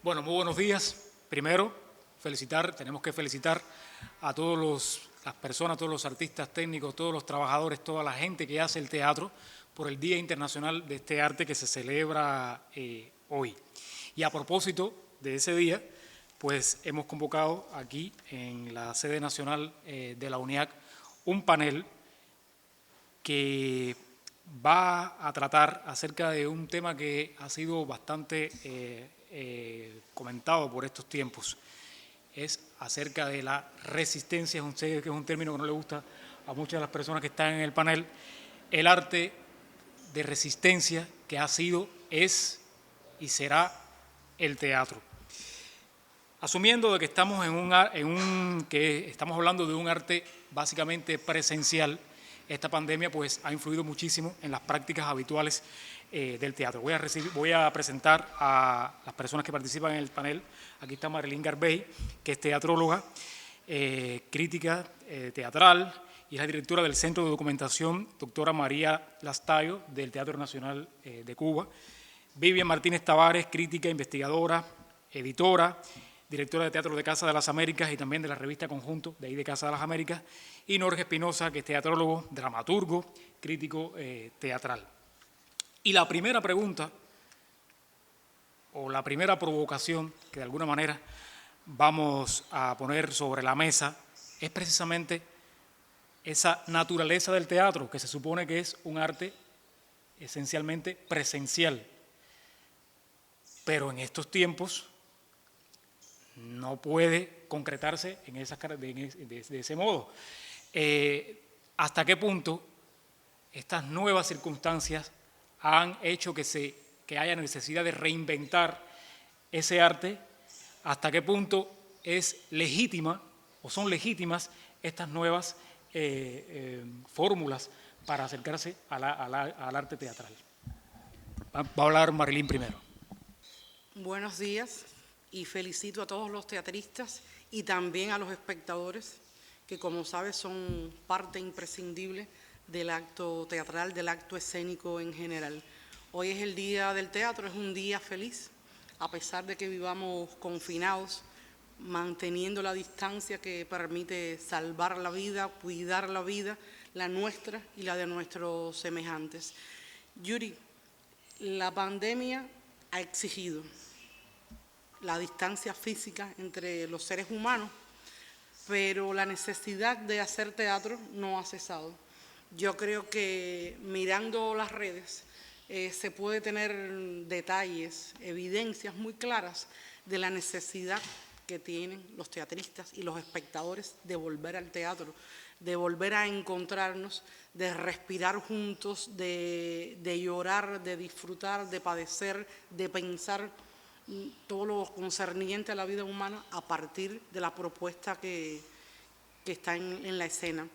Bueno, muy buenos días. Primero, tenemos que felicitar a las personas, todos los artistas técnicos, todos los trabajadores, toda la gente que hace el teatro por el Día Internacional de este arte que se celebra hoy. Y a propósito de ese día, pues hemos convocado aquí en la sede nacional de la UNIAC un panel que va a tratar acerca de un tema que ha sido bastante comentado por estos tiempos. Es acerca de la resistencia, que es un término que no le gusta a muchas de las personas que están en el panel, el arte de resistencia que ha sido, es y será el teatro. Asumiendo de que estamos estamos hablando de un arte básicamente presencial, esta pandemia pues ha influido muchísimo en las prácticas habituales del teatro. Voy a presentar a las personas que participan en el panel. Aquí está Marilyn Garbey, que es teatróloga, crítica teatral y es la directora del Centro de Documentación, doctora María Lastayo, del Teatro Nacional de Cuba. Vivian Martínez Tavares, crítica, investigadora, editora, directora de Teatro de Casa de las Américas y también de la revista Conjunto, de ahí de Casa de las Américas, y Norge Espinosa, que es teatrólogo, dramaturgo, crítico teatral. Y la primera pregunta, o la primera provocación que de alguna manera vamos a poner sobre la mesa, es precisamente esa naturaleza del teatro, que se supone que es un arte esencialmente presencial. Pero en estos tiempos no puede concretarse de ese modo. ¿Hasta qué punto estas nuevas circunstancias han hecho que haya necesidad de reinventar ese arte? ¿Hasta qué punto es legítima o son legítimas estas nuevas fórmulas para acercarse al arte teatral? Va a hablar Marilyn primero. Buenos días y felicito a todos los teatristas y también a los espectadores que, como sabes, son parte imprescindible del acto teatral, del acto escénico en general. Hoy es el Día del Teatro, es un día feliz, a pesar de que vivamos confinados, manteniendo la distancia que permite salvar la vida, cuidar la vida, la nuestra y la de nuestros semejantes. Yuri, la pandemia ha exigido la distancia física entre los seres humanos, pero la necesidad de hacer teatro no ha cesado. Yo creo que mirando las redes se puede tener detalles, evidencias muy claras de la necesidad que tienen los teatristas y los espectadores de volver al teatro, de volver a encontrarnos, de respirar juntos, de llorar, de disfrutar, de padecer, de pensar todo lo concerniente a la vida humana a partir de la propuesta que está en la escena.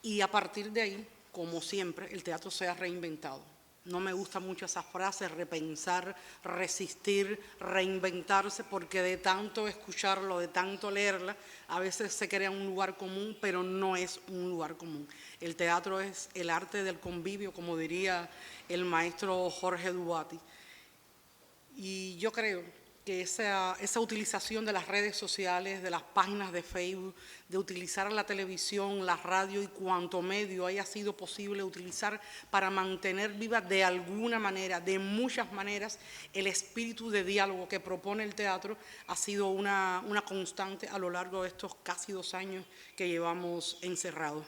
Y a partir de ahí, como siempre, el teatro se ha reinventado. No me gusta mucho esa frase, repensar, resistir, reinventarse, porque de tanto escucharlo, de tanto leerla, a veces se crea un lugar común, pero no es un lugar común. El teatro es el arte del convivio, como diría el maestro Jorge Duati. Y yo creo que esa utilización de las redes sociales, de las páginas de Facebook, de utilizar la televisión, la radio y cuanto medio haya sido posible utilizar para mantener viva de alguna manera, de muchas maneras, el espíritu de diálogo que propone el teatro ha sido una constante a lo largo de estos casi 2 años que llevamos encerrados.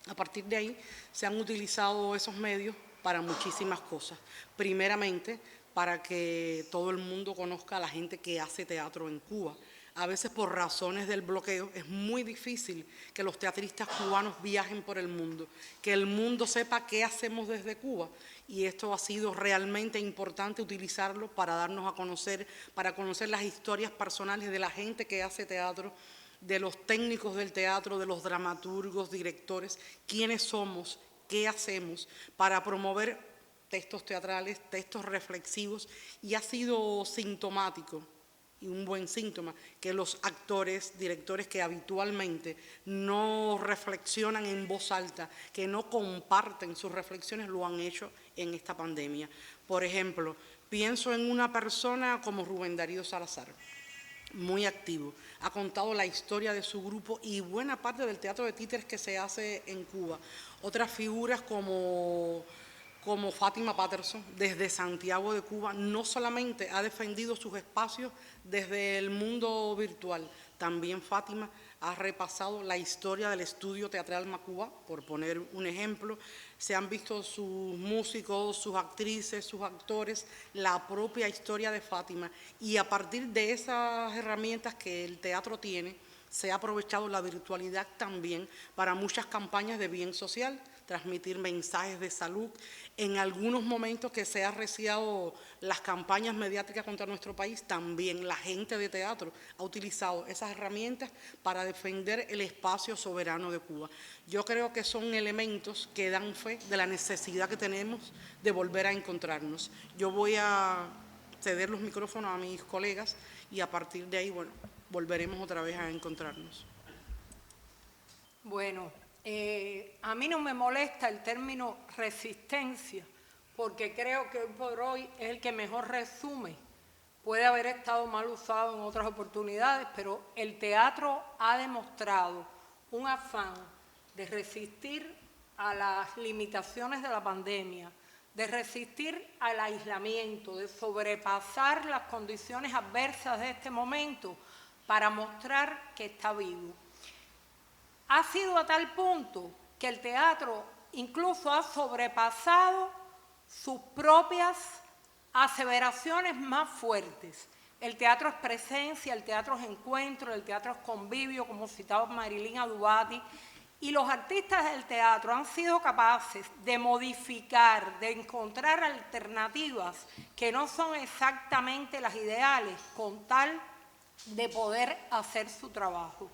A partir de ahí se han utilizado esos medios para muchísimas cosas. Primeramente, para que todo el mundo conozca a la gente que hace teatro en Cuba. A veces por razones del bloqueo es muy difícil que los teatristas cubanos viajen por el mundo, que el mundo sepa qué hacemos desde Cuba. Y esto ha sido realmente importante utilizarlo para darnos a conocer, para conocer las historias personales de la gente que hace teatro, de los técnicos del teatro, de los dramaturgos, directores, quiénes somos, qué hacemos para promover textos teatrales, textos reflexivos, y ha sido sintomático y un buen síntoma que los actores, directores que habitualmente no reflexionan en voz alta, que no comparten sus reflexiones, lo han hecho en esta pandemia. Por ejemplo, pienso en una persona como Rubén Darío Salazar, muy activo. Ha contado la historia de su grupo y buena parte del teatro de títeres que se hace en Cuba. Otras figuras como Fátima Patterson, desde Santiago de Cuba, no solamente ha defendido sus espacios desde el mundo virtual, también Fátima ha repasado la historia del estudio teatral Macubá, por poner un ejemplo. Se han visto sus músicos, sus actrices, sus actores, la propia historia de Fátima. Y a partir de esas herramientas que el teatro tiene, se ha aprovechado la virtualidad también para muchas campañas de bien social, transmitir mensajes de salud. En algunos momentos que se han reciado las campañas mediáticas contra nuestro país, también la gente de teatro ha utilizado esas herramientas para defender el espacio soberano de Cuba. Yo creo que son elementos que dan fe de la necesidad que tenemos de volver a encontrarnos. Yo voy a ceder los micrófonos a mis colegas y a partir de ahí, bueno, volveremos otra vez a encontrarnos. Bueno, a mí no me molesta el término resistencia, porque creo que hoy por hoy es el que mejor resume. Puede haber estado mal usado en otras oportunidades, pero el teatro ha demostrado un afán de resistir a las limitaciones de la pandemia, de resistir al aislamiento, de sobrepasar las condiciones adversas de este momento para mostrar que está vivo. Ha sido a tal punto que el teatro incluso ha sobrepasado sus propias aseveraciones más fuertes. El teatro es presencia, el teatro es encuentro, el teatro es convivio, como citaba Marilyn Adubati, y los artistas del teatro han sido capaces de modificar, de encontrar alternativas que no son exactamente las ideales, con tal de poder hacer su trabajo.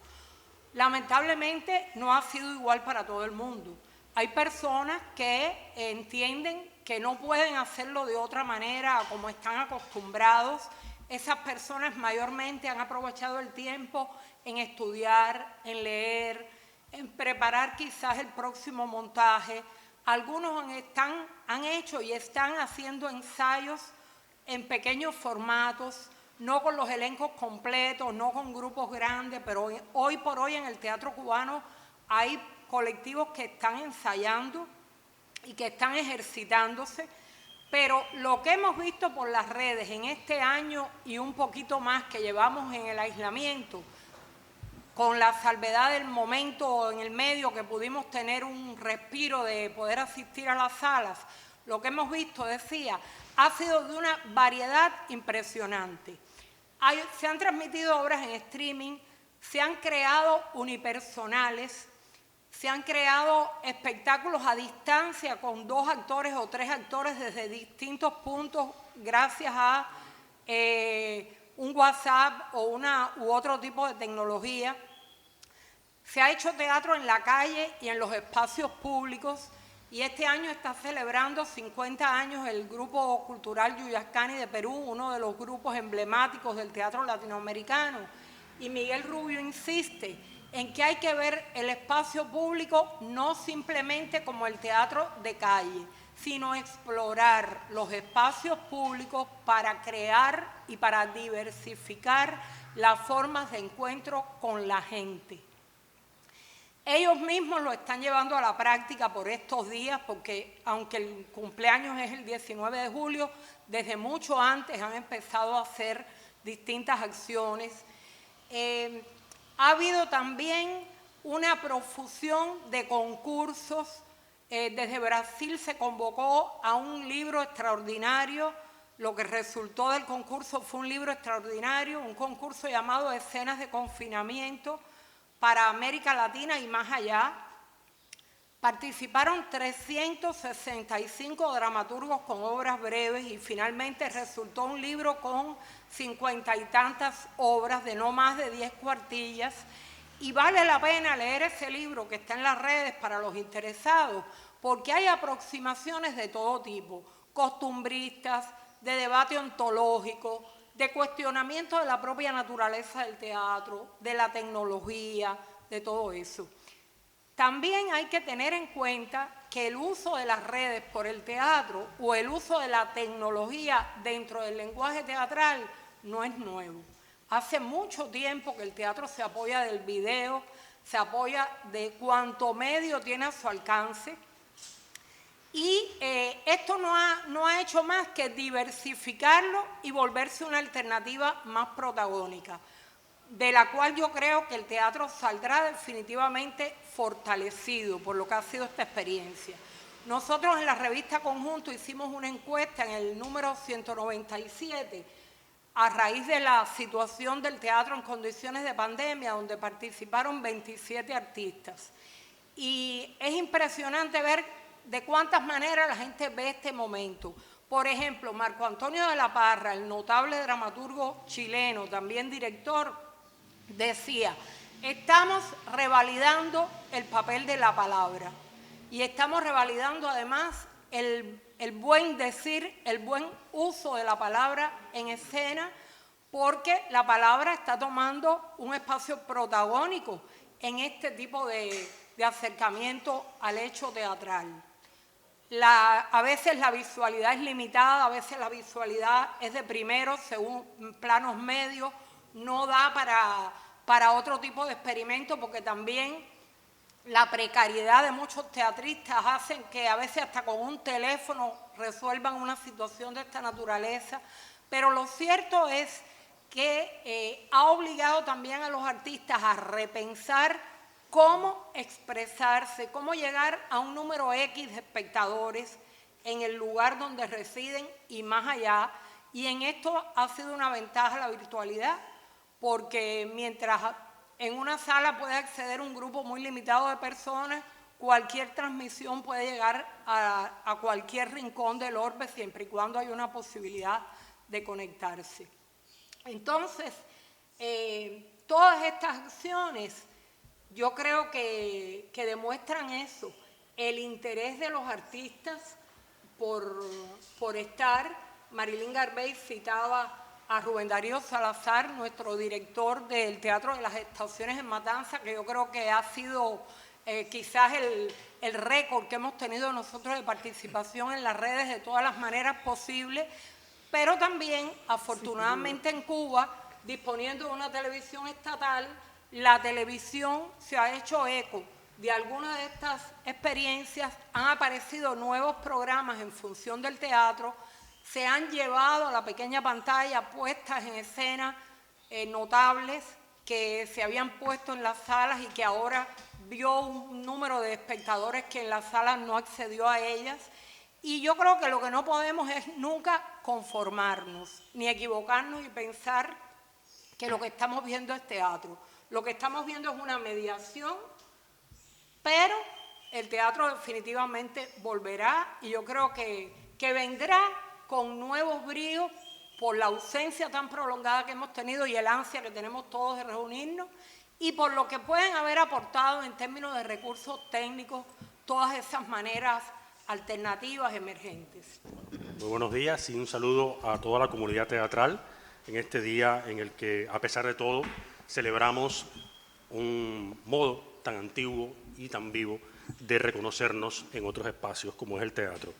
Lamentablemente no ha sido igual para todo el mundo. Hay personas que entienden que no pueden hacerlo de otra manera como están acostumbrados. Esas personas mayormente han aprovechado el tiempo en estudiar, en leer, en preparar quizás el próximo montaje. Algunos han hecho y están haciendo ensayos en pequeños formatos, no con los elencos completos, no con grupos grandes, pero hoy por hoy en el teatro cubano hay colectivos que están ensayando y que están ejercitándose, pero lo que hemos visto por las redes en este año y un poquito más que llevamos en el aislamiento, con la salvedad del momento en el medio que pudimos tener un respiro de poder asistir a las salas, lo que hemos visto, decía, ha sido de una variedad impresionante. Se han transmitido obras en streaming, se han creado unipersonales, se han creado espectáculos a distancia con 2 actores o 3 actores desde distintos puntos gracias a un WhatsApp o u otro tipo de tecnología. Se ha hecho teatro en la calle y en los espacios públicos y este año está celebrando 50 años el Grupo Cultural Yuyascani de Perú, uno de los grupos emblemáticos del teatro latinoamericano. Y Miguel Rubio insiste en que hay que ver el espacio público no simplemente como el teatro de calle, sino explorar los espacios públicos para crear y para diversificar las formas de encuentro con la gente. Ellos mismos lo están llevando a la práctica por estos días, porque aunque el cumpleaños es el 19 de julio, desde mucho antes han empezado a hacer distintas acciones. Ha habido también una profusión de concursos. Desde Brasil se convocó a un libro extraordinario. Lo que resultó del concurso fue un libro extraordinario, un concurso llamado Escenas de Confinamiento para América Latina y más allá. Participaron 365 dramaturgos con obras breves y finalmente resultó un libro con 50 y tantas obras de no más de 10 cuartillas. Y vale la pena leer ese libro que está en las redes para los interesados, porque hay aproximaciones de todo tipo, costumbristas, de debate ontológico, de cuestionamiento de la propia naturaleza del teatro, de la tecnología, de todo eso. También hay que tener en cuenta que el uso de las redes por el teatro o el uso de la tecnología dentro del lenguaje teatral no es nuevo. Hace mucho tiempo que el teatro se apoya del video, se apoya de cuanto medio tiene a su alcance, y esto no ha hecho más que diversificarlo y volverse una alternativa más protagónica, de la cual yo creo que el teatro saldrá definitivamente fortalecido por lo que ha sido esta experiencia. Nosotros en la revista Conjunto hicimos una encuesta en el número 197 a raíz de la situación del teatro en condiciones de pandemia, donde participaron 27 artistas. Y es impresionante ver de cuántas maneras la gente ve este momento. Por ejemplo, Marco Antonio de la Parra, el notable dramaturgo chileno, también director, decía: estamos revalidando el papel de la palabra y estamos revalidando además el buen decir, el buen uso de la palabra en escena, porque la palabra está tomando un espacio protagónico en este tipo de acercamiento al hecho teatral. A veces la visualidad es limitada, a veces la visualidad es de primero, según planos medios, no da para otro tipo de experimento, porque también la precariedad de muchos teatristas hacen que a veces hasta con un teléfono resuelvan una situación de esta naturaleza. Pero lo cierto es que ha obligado también a los artistas a repensar cómo expresarse, cómo llegar a un número X de espectadores en el lugar donde residen y más allá. Y en esto ha sido una ventaja la virtualidad, porque mientras en una sala puede acceder un grupo muy limitado de personas, cualquier transmisión puede llegar a cualquier rincón del orbe siempre y cuando haya una posibilidad de conectarse. Entonces, todas estas acciones yo creo que demuestran eso, el interés de los artistas por estar. Marilyn Garvey citaba a Rubén Darío Salazar, nuestro director del Teatro de las Estaciones en Matanza, que yo creo que ha sido quizás el récord que hemos tenido nosotros de participación en las redes de todas las maneras posibles, pero también, afortunadamente en Cuba, disponiendo de una televisión estatal, la televisión se ha hecho eco de algunas de estas experiencias, han aparecido nuevos programas en función del teatro, se han llevado a la pequeña pantalla puestas en escena notables que se habían puesto en las salas y que ahora vio un número de espectadores que en las salas no accedió a ellas. Y yo creo que lo que no podemos es nunca conformarnos, ni equivocarnos y pensar que lo que estamos viendo es teatro. Lo que estamos viendo es una mediación, pero el teatro definitivamente volverá y yo creo que vendrá con nuevos bríos por la ausencia tan prolongada que hemos tenido y el ansia que tenemos todos de reunirnos y por lo que pueden haber aportado en términos de recursos técnicos todas esas maneras alternativas emergentes. Muy buenos días y un saludo a toda la comunidad teatral en este día en el que, a pesar de todo, celebramos un modo tan antiguo y tan vivo de reconocernos en otros espacios como es el teatro.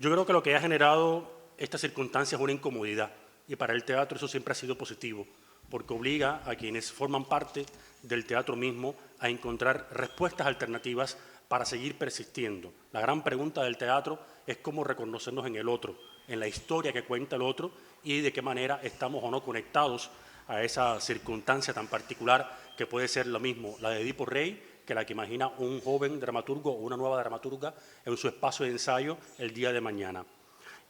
Yo creo que lo que ha generado esta circunstancia es una incomodidad y para el teatro eso siempre ha sido positivo porque obliga a quienes forman parte del teatro mismo a encontrar respuestas alternativas para seguir persistiendo. La gran pregunta del teatro es cómo reconocernos en el otro, en la historia que cuenta el otro y de qué manera estamos o no conectados a esa circunstancia tan particular que puede ser lo mismo la de Edipo Rey que la que imagina un joven dramaturgo o una nueva dramaturga en su espacio de ensayo el día de mañana.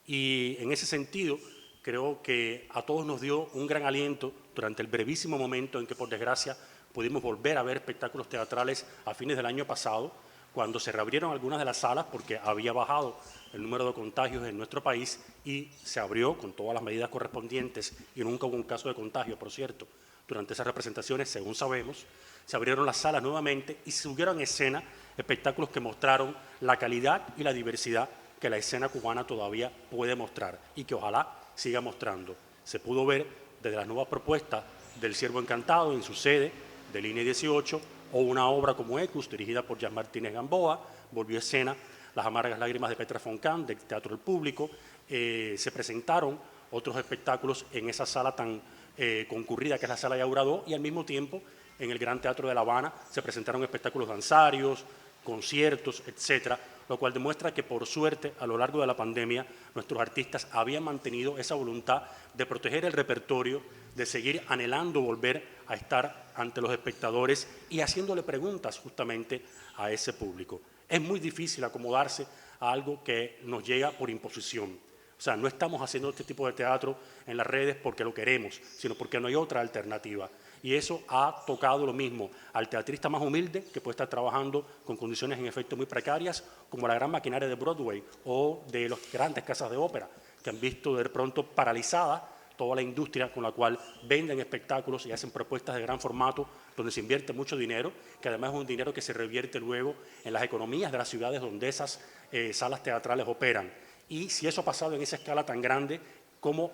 Y en ese sentido creo que a todos nos dio un gran aliento durante el brevísimo momento en que por desgracia pudimos volver a ver espectáculos teatrales a fines del año pasado, cuando se reabrieron algunas de las salas porque había bajado el número de contagios en nuestro país y se abrió con todas las medidas correspondientes y nunca hubo un caso de contagio, por cierto. Durante esas representaciones, según sabemos, se abrieron las salas nuevamente y se subieron en escena espectáculos que mostraron la calidad y la diversidad que la escena cubana todavía puede mostrar y que ojalá siga mostrando. Se pudo ver desde las nuevas propuestas del Ciervo Encantado en su sede de Línea 18 o una obra como Ecus, dirigida por Jean Martínez Gamboa, volvió a escena Las amargas lágrimas de Petra Foncán, del Teatro del Público. Se presentaron otros espectáculos en esa sala tan concurrida que es la Sala Yauradó, y al mismo tiempo en el Gran Teatro de La Habana se presentaron espectáculos danzarios, conciertos, etcétera, lo cual demuestra que, por suerte, a lo largo de la pandemia, nuestros artistas habían mantenido esa voluntad de proteger el repertorio, de seguir anhelando volver a estar ante los espectadores y haciéndole preguntas justamente a ese público. Es muy difícil acomodarse a algo que nos llega por imposición. O sea, no estamos haciendo este tipo de teatro en las redes porque lo queremos, sino porque no hay otra alternativa. Y eso ha tocado lo mismo al teatrista más humilde, que puede estar trabajando con condiciones en efecto muy precarias, como la gran maquinaria de Broadway o de las grandes casas de ópera, que han visto de pronto paralizada toda la industria con la cual venden espectáculos y hacen propuestas de gran formato, donde se invierte mucho dinero, que además es un dinero que se revierte luego en las economías de las ciudades donde esas salas teatrales operan. Y si eso ha pasado en esa escala tan grande, ¿cómo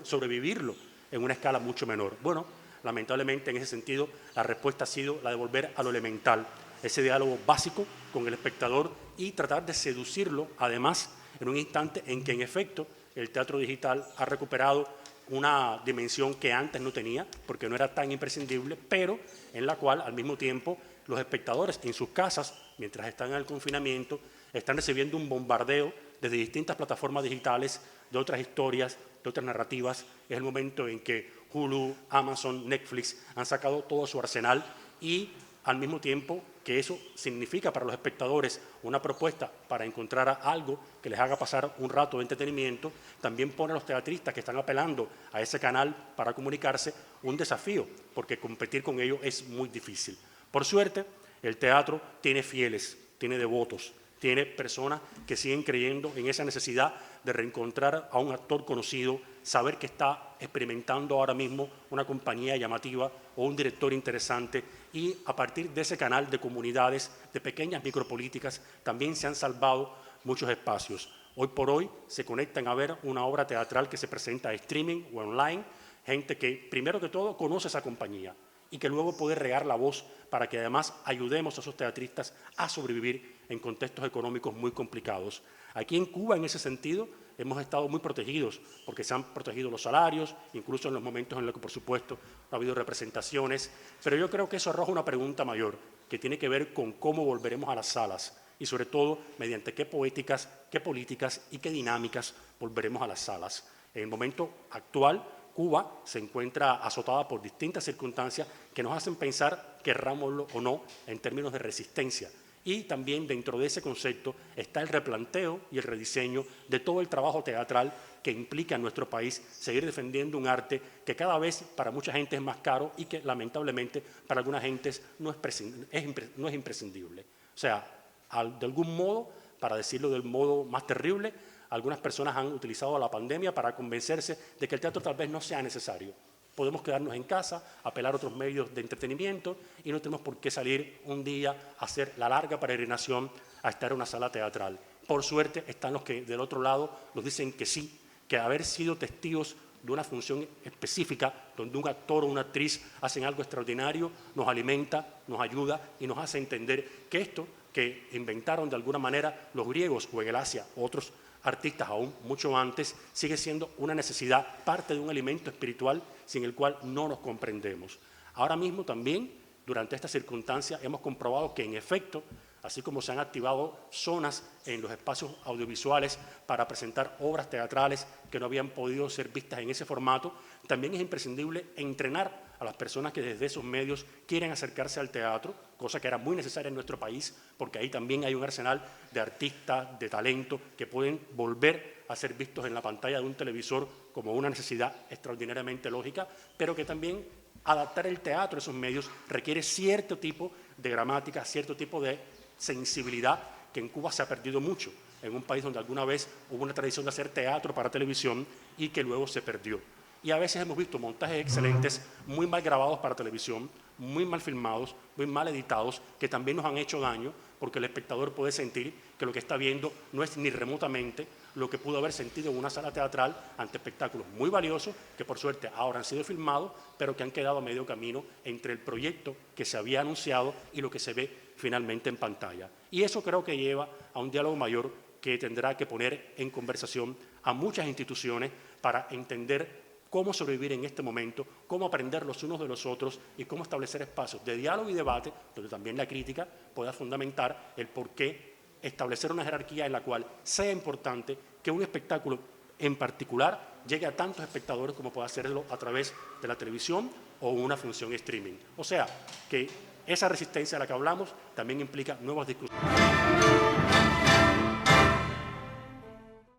sobrevivirlo en una escala mucho menor? Bueno, lamentablemente en ese sentido la respuesta ha sido la de volver a lo elemental, ese diálogo básico con el espectador y tratar de seducirlo, además, en un instante en que en efecto el teatro digital ha recuperado una dimensión que antes no tenía, porque no era tan imprescindible, pero en la cual al mismo tiempo los espectadores en sus casas, mientras están en el confinamiento, están recibiendo un bombardeo desde distintas plataformas digitales, de otras historias, de otras narrativas. Es el momento en que Hulu, Amazon, Netflix han sacado todo su arsenal y al mismo tiempo que eso significa para los espectadores una propuesta para encontrar algo que les haga pasar un rato de entretenimiento, también pone a los teatristas que están apelando a ese canal para comunicarse un desafío, porque competir con ellos es muy difícil. Por suerte, el teatro tiene fieles, tiene devotos, tiene personas que siguen creyendo en esa necesidad de reencontrar a un actor conocido, saber que está experimentando ahora mismo una compañía llamativa o un director interesante, y a partir de ese canal de comunidades, de pequeñas micropolíticas, también se han salvado muchos espacios. Hoy por hoy se conectan a ver una obra teatral que se presenta a streaming o online, gente que primero que todo conoce esa compañía y que luego puede regar la voz para que además ayudemos a esos teatristas a sobrevivir en contextos económicos muy complicados. Aquí en Cuba, en ese sentido, hemos estado muy protegidos, porque se han protegido los salarios, incluso en los momentos en los que, por supuesto, no ha habido representaciones, pero yo creo que eso arroja una pregunta mayor, que tiene que ver con cómo volveremos a las salas, y sobre todo, mediante qué poéticas, qué políticas y qué dinámicas volveremos a las salas. En el momento actual, Cuba se encuentra azotada por distintas circunstancias que nos hacen pensar, querrámoslo o no, en términos de resistencia. Y también dentro de ese concepto está el replanteo y el rediseño de todo el trabajo teatral que implica en nuestro país seguir defendiendo un arte que cada vez para mucha gente es más caro y que lamentablemente para algunas gentes no es imprescindible. O sea, de algún modo, para decirlo del modo más terrible, algunas personas han utilizado la pandemia para convencerse de que el teatro tal vez no sea necesario. Podemos quedarnos en casa, apelar a otros medios de entretenimiento y no tenemos por qué salir un día a hacer la larga peregrinación a estar en una sala teatral. Por suerte están los que del otro lado nos dicen que sí, que haber sido testigos de una función específica donde un actor o una actriz hacen algo extraordinario nos alimenta, nos ayuda y nos hace entender que esto que inventaron de alguna manera los griegos o en el Asia otros artistas aún mucho antes, sigue siendo una necesidad, parte de un alimento espiritual sin el cual no nos comprendemos. Ahora mismo también, durante esta circunstancia, hemos comprobado que en efecto, así como se han activado zonas en los espacios audiovisuales para presentar obras teatrales que no habían podido ser vistas en ese formato, también es imprescindible entrenar a las personas que desde esos medios quieren acercarse al teatro, cosa que era muy necesaria en nuestro país, porque ahí también hay un arsenal de artistas, de talento, que pueden volver a ser vistos en la pantalla de un televisor como una necesidad extraordinariamente lógica, pero que también adaptar el teatro a esos medios requiere cierto tipo de gramática, cierto tipo de sensibilidad que en Cuba se ha perdido mucho, en un país donde alguna vez hubo una tradición de hacer teatro para televisión y que luego se perdió. Y a veces hemos visto montajes excelentes, muy mal grabados para televisión, muy mal filmados, muy mal editados, que también nos han hecho daño, porque el espectador puede sentir que lo que está viendo no es ni remotamente lo que pudo haber sentido en una sala teatral ante espectáculos muy valiosos que por suerte ahora han sido filmados, pero que han quedado a medio camino entre el proyecto que se había anunciado y lo que se ve finalmente en pantalla. Y eso creo que lleva a un diálogo mayor que tendrá que poner en conversación a muchas instituciones para entender cómo sobrevivir en este momento, cómo aprender los unos de los otros y cómo establecer espacios de diálogo y debate, donde también la crítica pueda fundamentar el por qué establecer una jerarquía en la cual sea importante que un espectáculo en particular llegue a tantos espectadores como pueda hacerlo a través de la televisión o una función streaming. O sea, que esa resistencia a la que hablamos también implica nuevas discusiones.